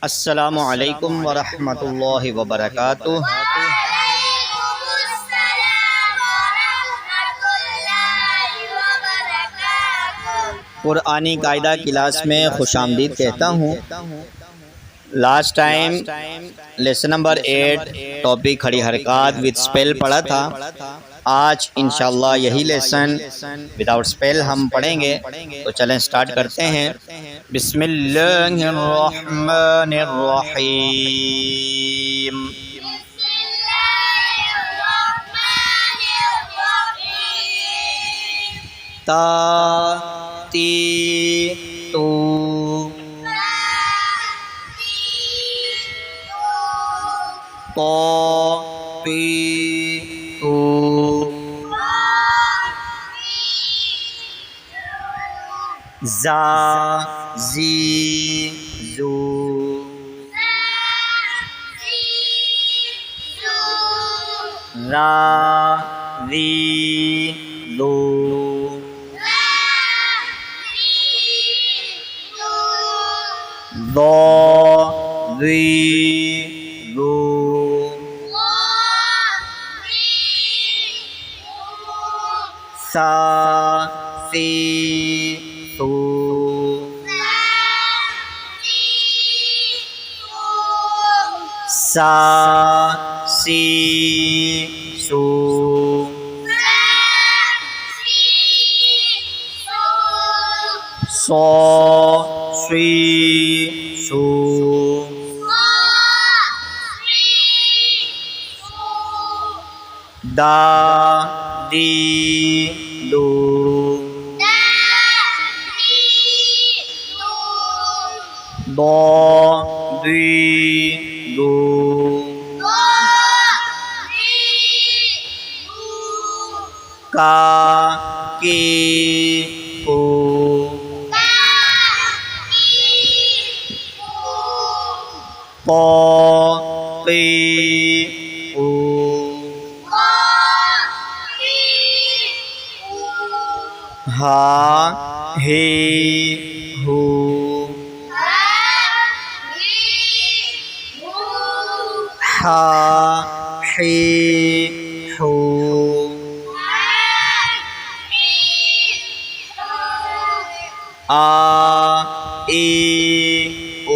अस्सलामु अलैकुम वरहमतुल्लाहि वबरकातुह। कुरानी कायदा क्लास में खुशामदीद कहता हूँ। Last time lesson number 8 topic खड़ी हरकत विद स्पेल पढ़ा था। आज इंशाल्लाह यही लेसन विदाउट स्पेल हम पढ़ेंगे। तो चलें स्टार्ट करते हैं। बिस्मिल्लाहिर्रहमानिर्रहीम। ता ती तू तो पी तू जा जी जू रा री लू दो री लू सा सी सू सा सी सू सो सी सू दा दी दू दो दी दू का की को पो की को हा हे हो हा हे हो आ ए ओ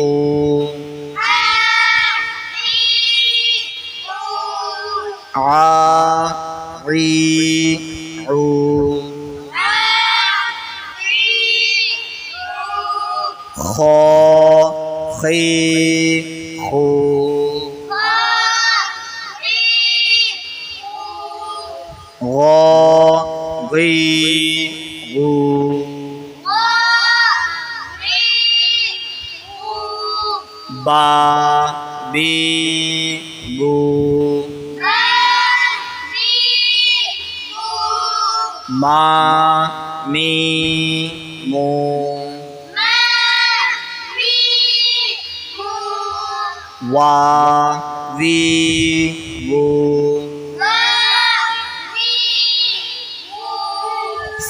आ री ओ खो खे खो गो गी गू बा बी बू मा मी मो वा वी वो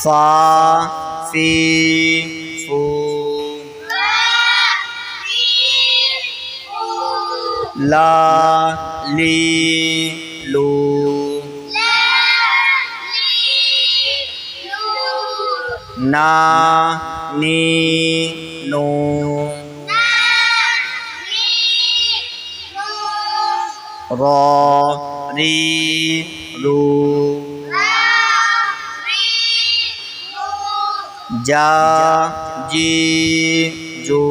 फा फी फू ला ली लू ना नी नो रो री रू जा जी जू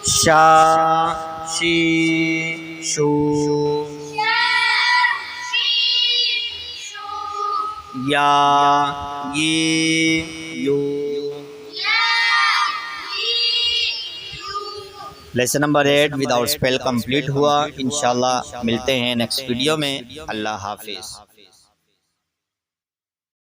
शा शी शू या ये you. Lesson number 8 without spell complete हुआ। इंशाल्लाह मिलते हैं नेक्स्ट वीडियो में। अल्लाह हाफिज़।